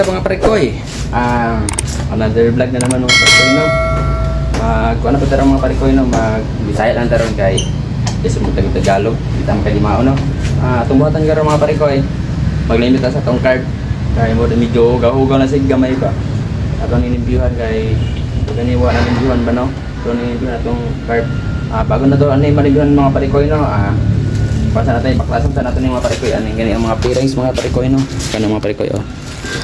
Mga parikoy, another vlog na naman mga parikoy no. Kuha na pa tarong mga parikoy no, mag-Bisaya lang tarong kay isa mo Tagalog, kita mo kay Limao no. Tumbuhatan ka rin mga parikoy, maglimit sa tong card, kay mo medyo gahugaw na sig gamay ba. Atong inimbyuhan kay ganiwa na inimbyuhan ba no. So inimbyuhan na tong card. Bago na to ano malimbyuhan mga parikoy no. Pasa natin baklasan sa natin yung mga parikoy, ano gani ang mga pairings mga parikoy no. Kano mga parikoy oh.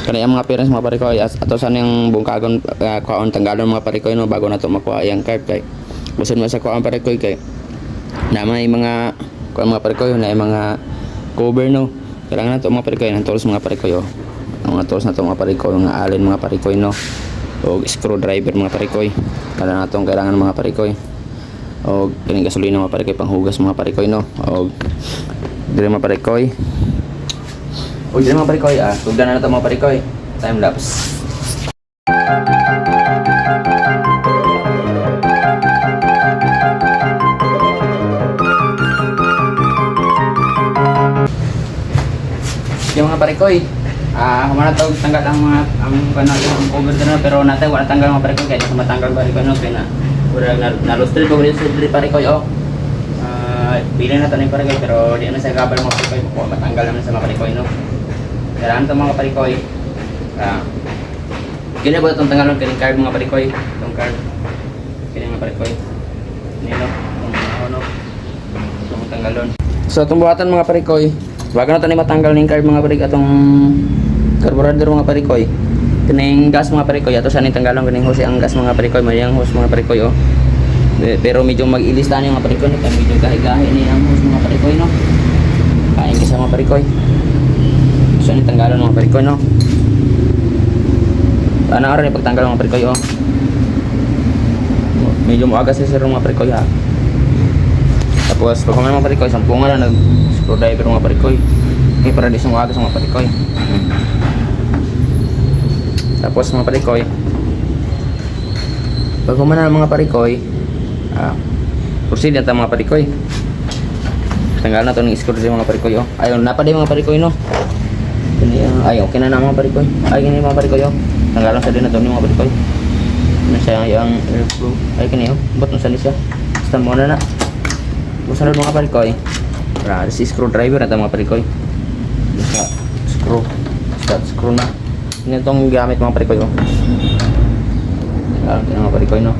Kaya yung mga parents mga parikoy ato sa yung bungkagon kuhaon tanggalon mga parikoy no bago na to makuha yung card kay busin mo sa kuhaon parikoy kay na may mga kuhaon mga parikoy na yung mga cover no kailangan na to mga parikoy ng tools mga parikoy oh ang mga tools na to mga parikoy mga alin mga parikoy no o screwdriver mga parikoy kailangan na to kailangan mga parikoy o galing gasolina mga parikoy panghugas mga parikoy no o dire mga parikoy. O dyan mga parikoy, tugdan na ito mga parikoy. Time lapse. Yung mga parikoy, kumana tawag tanggal ang mga ang cover na pero natin wala tanggal mga parikoy kaya sa matanggal parikoy no kaya na na-roasted ko rin sa parikoy oh. Bilhin na ito ng parikoy pero di na sa gabal mga parikoy matanggal naman sa mga parikoy no. Kailangan ito mga parikoy. Kaya ba itong tanggalon kining card mga parikoy? Itong card. Kaya mga parikoy. Nilo. Itong tanggalon. So itong buhatan mga parikoy. Bago na ito na matanggal ng card mga parikoy. Itong carburetor mga parikoy. Kining gas mga parikoy. Ito siya ng tanggalon. Kining hose ang gas mga parikoy. Mayang hose mga parikoy oh. Pero medyo mag-ilistan yung mga parikoy. Medyo gahi-gahi ni ang hose mga parikoy no. Kain kasi mga parikoy. So ini tanggalan mga parikoy no. Ano rin pagtanggal mga parikoy oh. Medyo maaga sa sir mga parikoy ha. Tapos pag mga parikoy sampungan na nag screwdriver mga parikoy. Okay para di sumuaga sa mga parikoy. Tapos mga parikoy. Pag humana mga parikoy, proceed na mga parikoy. Tanggal na to ng screwdriver mga parikoy oh. Ayun napaday mga parikoy no. Ay okay na mga parikoy. Ay gini mga parikoy oh. Tanggalan sa din na to ni mga parikoy. Ano siya yung airflow. Ay kini oh. Ba't nung sali siya? Basta mo na na. Busan mga parikoy. Para si screwdriver na mga parikoy. Basta screw. Start screw na. Ini itong gamit mga parikoy oh. Tanggalan mga parikoy no.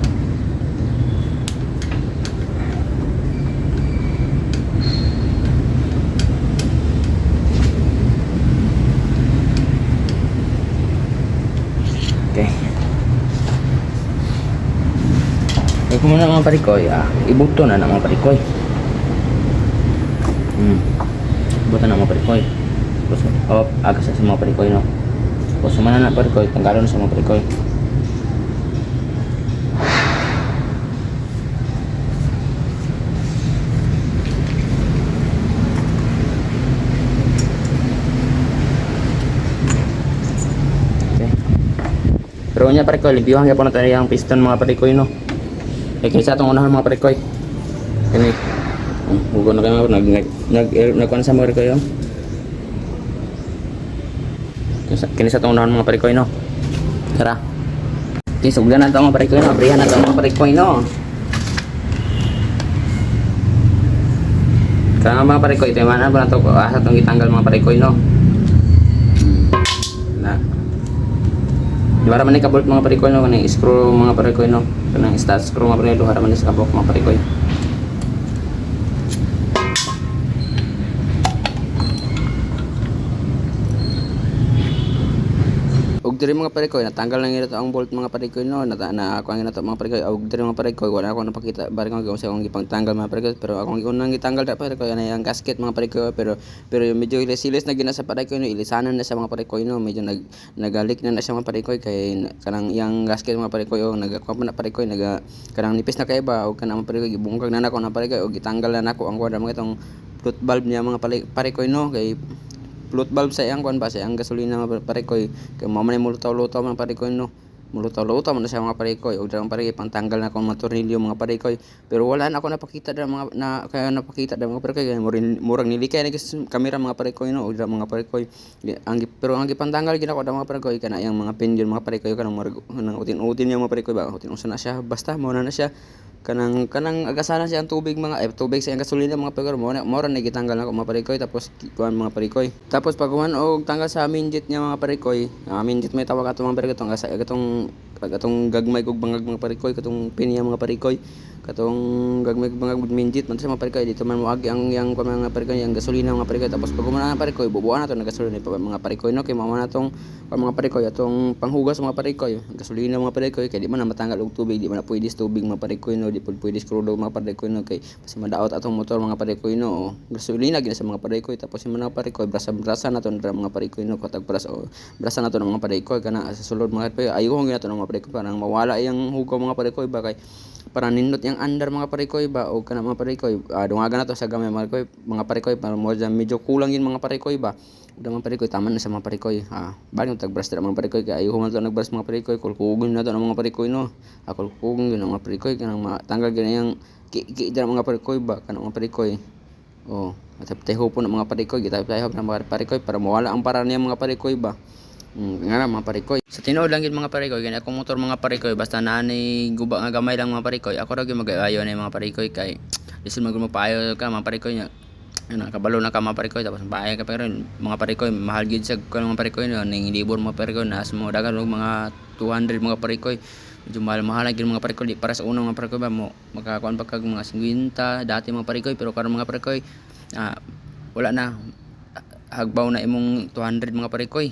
Okay. Kung muna mga parikoy, ibuto na mga parikoy. Ibuto na mga parikoy. Tapos, agas sa mga parikoy, no? Tapos, sumana na parikoy, tanggalon na sa mga parikoy. Pero nya parikoy, libyuhan kaya po natin yung piston mga parikoy no. Kaya sa itong unahan mga parikoy. Kini, hugo na kayo nagkuhan sa mga parikoy oh. Kini sa itong unahan mga parikoy no. Tara. Sugdan na ito mga parikoy no. Abrihan na ito mga parikoy no. Kaya mga parikoy, ito yung mana po na ito. Asa itong itanggal mga parikoy no. Di ba raman ni kabolt mga parikoy no, kanang screw mga parikoy no, kanang start screw mga parikoy, raman ni sa kabok mga parikoy. Og diri mga parikoy natanggal na nila ang bolt mga parikoy no, na ako ang nato mga parikoy. Og diri mga parikoy wala ako napakita bari ko sa akong gipangtanggal mga parikoy, pero akong unang gitanggal ta parikoy ana yang gasket mga parikoy, pero medyo ilesiles na gina sa parikoy no, ilisanan na sa mga parikoy no, medyo nagalik na siya mga parikoy kay kanang yang gasket mga parikoy o nagakuha na parikoy kanang nipis na kay ba og kanang mga parikoy gibungkag na nako na parikoy og gitanggal na nako ang kuha mga itong float valve niya mga parikoy no, kay float valve sa iyang kuan ba sa iyang gasolina mga parikoy kay mo man mulutaw-lutaw man parikoy no, mulutaw-lutaw man na siya mga parikoy, ug darang parikoy pangtanggal na akong mga tornilyo mga parikoy. Pero wala na ako napakita da mga na kaya napakita da mga parikoy kaya murag nilikay na kamera mga parikoy no, ug mga parikoy pero ang gipantanggal gid ako da mga parikoy kana yang mga pin yun mga parikoy kanang murag nang utin-utin yung mga parikoy ba, utin usa na siya basta mo na siya kanang agasana siya ang tubig mga tubig sa iyang gasolina mga parikoy mo ra nagitanggal nako mga parikoy tapos kuan mga parikoy tapos pag kuan og tanggal sa minjit niya mga parikoy minjit may tawag ato mga parikoy katong gagmay kog bangag mga parikoy katong pinya mga parikoy katong gagmay kog bangag minjit man sa mga parikoy dito man moagi ang yang mga parikoy ang gasolina mga parikoy tapos pag kumana ang parikoy bubuan nato na gasolina pa mga parikoy no kay mao na tong mga parikoy atong panghugas mga parikoy gasolina mga parikoy kay di man na matanggal og tubig di man na pwede tubig mga parikoy no di pud pwede skrudo mga parikoy no kay kasi madaot atong motor mga parikoy no gasolina gina sa mga parikoy tapos yung mga parikoy brasa nato na mga parikoy no katag brasa nato ng mga parikoy kana sa sulod mga parikoy ayuhon gina to ng mga parikoy para mawala yang hugaw mga parikoy ba kay para nindot yang under mga parikoy ba o kana mga parikoy dungagan nato sa gamay mga parikoy para mo medyo kulang yun mga parikoy ba udah mga parikoy taman na sa mga parikoy bali tagbras dira mga parikoy kay ayuhon nato nagbras mga parikoy kulkugon nato ng mga parikoy no kulkugon yun mga parikoy kanang matanggal gyud yang ki dira mga parikoy ba kanang mga parikoy at teho po ng mga parikoy gitay-tayo ng mga parikoy para mawala ang para niya mga parikoy ba nga na mga parikoy sa tinuod lang yun mga parikoy kaya akong motor mga parikoy basta naanay guba nga gamay lang mga parikoy ako ra gyud mag-ayo na mga parikoy kay bisan magpaayo ka mga parikoy nya kabalo na ka mga parikoy tapos paaya ka pero mga parikoy mahal gid sa mga parikoy no ning libor mga parikoy nas mo dagan og mga 200 mga parikoy medyo mahal gid mga parikoy para sa unang mga parikoy ba mo makakuan pa kag mga 50 dati mga parikoy pero karon mga parikoy wala na hagbaw na imong 200 mga parikoy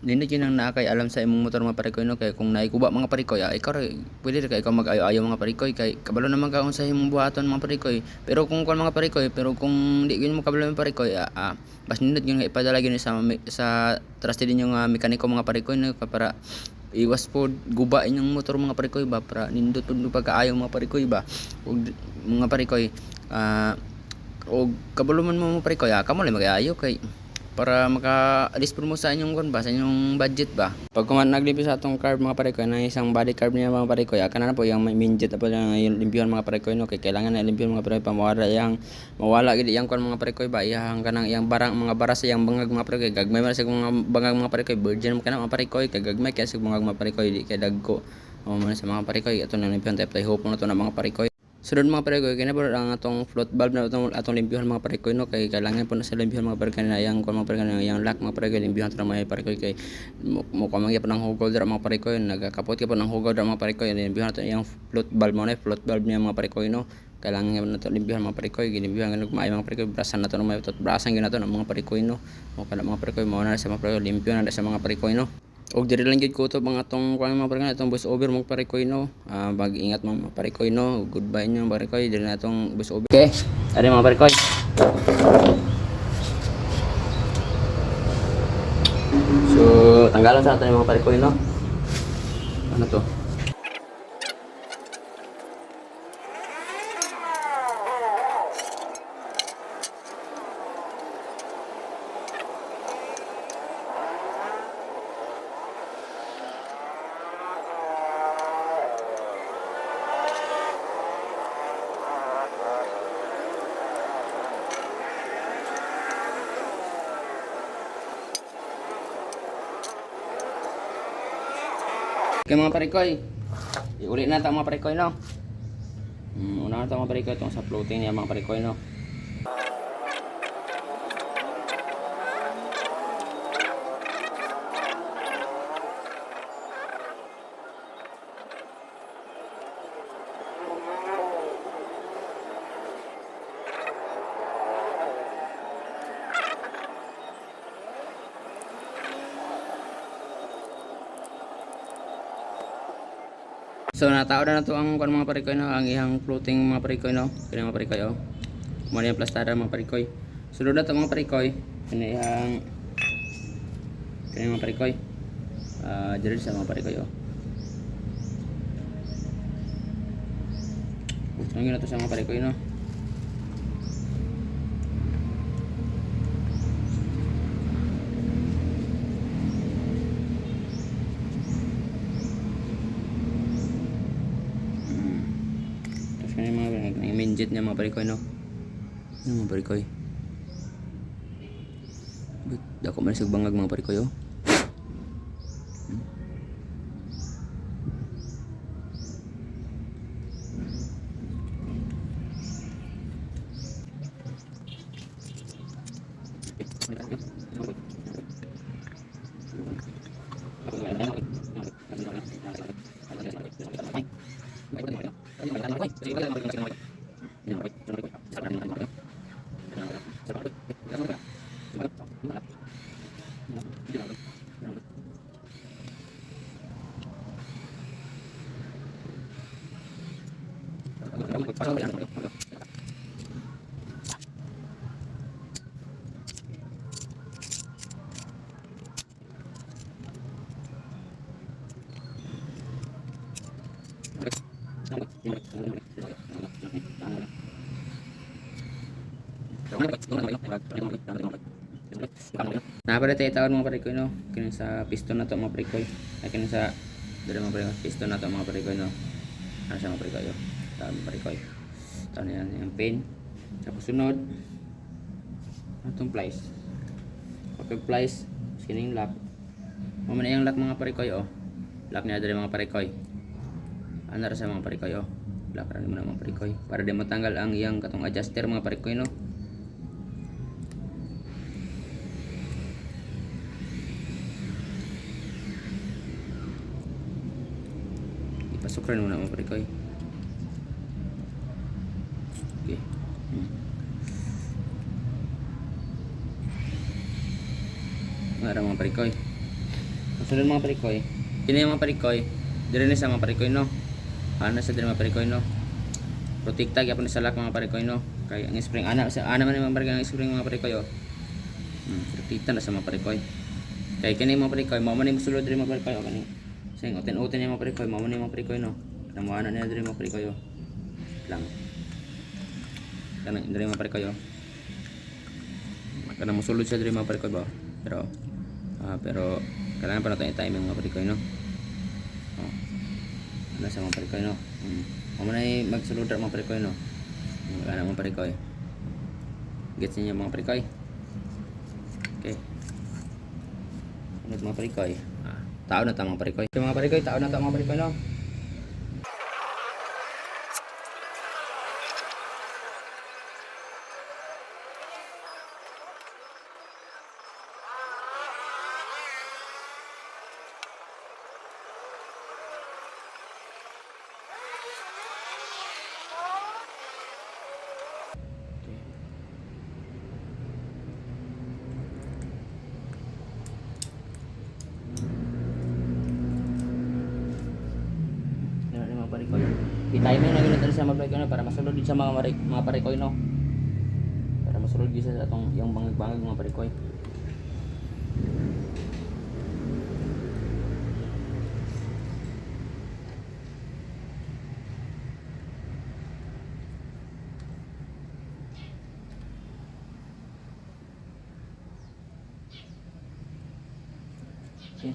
nindot yun ang nakay alam sa imong motor mga parikoy no kay kung naikuba mga parikoy ikaw pwede kay ikaw mag-ayo mga parikoy kay kabalo naman ka sa imong buhaton mga parikoy pero kung mga parikoy pero kung di gyud mo kabalo mga parikoy bas nindot yun ipadala gyud sa trusted din yung mekaniko mga parikoy no para iwas po guba inyong motor mga parikoy ba para nindot pud pagkaayo mga parikoy ba ug mga parikoy o kabalo man mo parikoy kamo lang mag-ayo kay para maka-alis mo sa inyong kon ba sa inyong budget ba pag kuman naglimpyo sa atong carb mga parikoy na isang body carb niya mga parikoy kana na po yung minjet pa lang yung limpyuhan mga parikoy no kay kailangan na limpyuhan mga parikoy pa mawala gid yang kon mga parikoy ba iyang kanang iyang barang mga bara sa iyang bangag mga parikoy gagmay man sa mga bangag mga parikoy virgin kana mga parikoy kay gagmay kay sa mga parikoy di kay dagko man sa mga parikoy ato na limpyuhan type hope na to na mga parikoy sunod mga parikoy kaya na po ang atong float valve na atong limpyuhan mga parikoy no kay kailangan po na sa limpyuhan mga parikoy na yang mga parikoy na yang lock mga parikoy limpyuhan to mga parikoy kay mo kamangya po ng hugaw dira mga parikoy nagakapot ka po ng hugaw dira mga parikoy limpyuhan to yang float valve mo na float valve niya mga parikoy no kailangan na to limpyuhan mga parikoy gilimpyuhan ng maayo mga parikoy brasan na to may brasan gyud na to ng mga parikoy no o kana mga parikoy mo na sa mga parikoy limpyuhan na sa mga parikoy no og diri lang gid ko to mga atong kuan mga parikoy atong voice over mga parikoy no mag-ingat mga parikoy no goodbye nyo mga parikoy diri na atong voice over okay ari mga parikoy so tanggalan sa aton mga parikoy no ano to okay mga parikoy iuli na ito mga parikoy no una na ito mga parikoy itong sa floating niya mga parikoy no so natao na to ang mga parikoy no ang ihang floating mga parikoy no kini mga parikoy mo na yung plastada mga parikoy sunod na to mga parikoy kini mga parikoy diri sa mga parikoy ang gina to sa mga parikoy no mga minjet niya mga parikoy no. Ano mga parikoy? Dako man sa bangag mga parikoy oh. Napala tayo taon mga parikoy no. Kini sa piston na to mga parikoy. Ay kini sa dali mga parikoy. Piston na to mga parikoy no. Ano siya mga parikoy oh. Taon mga parikoy. Taon yan yung pin. Tapos sunod itong plies. Kapag plies skin yung lock. Mamana yung lock mga parikoy oh. Lock niya dali mga parikoy. Ano ra sa mga parikoy oh. Lock ra mo na mga parikoy. Para di matanggal ang iyang katong adjuster mga parikoy no. Pasok rin muna mga parikoy. Okay. Mga parikoy. Masunod mga parikoy. Kini mga parikoy. Dire ni sa mga parikoy no. Ana sa dire mga parikoy no. Protekta gyapon sa lock mga parikoy no. Kay ang spring ana man mga parikoy ang spring mga parikoy oh. Protekta na sa mga parikoy. Kay kini mga parikoy mao man ni mosulod dire mga parikoy oh kani. Sing oten-oten ni mga parikoy mao man ni mga parikoy no. Namuana niya dire mga parikoy oh. Lang. Kanang dire mga parikoy oh. Kanang mosulod siya dire mga parikoy ba. Pero kailangan pa natin i-timing mga parikoy no. Oh. Ano sa mga parikoy no. Mao man ay magsulod ra mga parikoy no. Mga mga parikoy. Gets niyo mga parikoy. Okay. Ano mga parikoy? Tao na ta mga parikoy. Mga parikoy, tao na ta mga parikoy no. I-timing na gano'n sa mga parikoy no para masulod din sa mga parikoy no. Para masulod din sa atong yung bangag-bangag mga parikoy. Okay.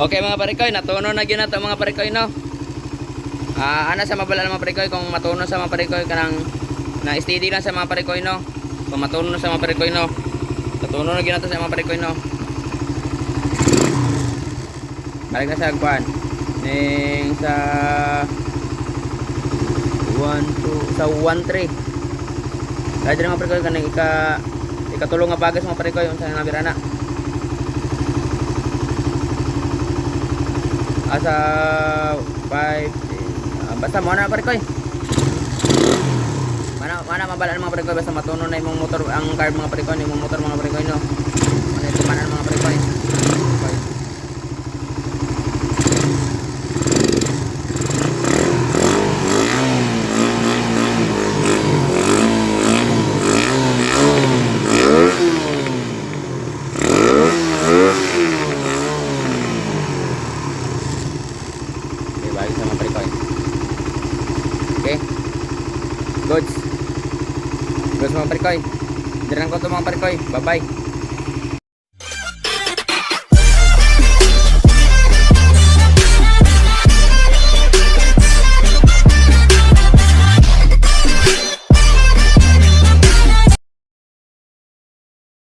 Okay mga parikoy, natuno na gyud nato mga parikoy no. Ana sa mabala mga parikoy kung matuno sa mga parikoy kanang na steady lang sa mga parikoy no. Kung matuno sa mga parikoy no. Natuno na gyud nato sa mga parikoy no. Balik na sa kuan. Ning sa 1 2 sa 1 3. Dahil mga parikoy kanang ikatulong nga bagas mga parikoy unsa na nabirana. Asa 5 basta mo na parikoy. Mana mabala mga parikoy basta matuno na imong motor ang car mga parikoy, imong motor mga parikoy no. Ano ito manan mga parikoy. Balik sa mga parikoy. Okay. Goods mga parikoy. Dirang ko to mga parikoy. Bye bye.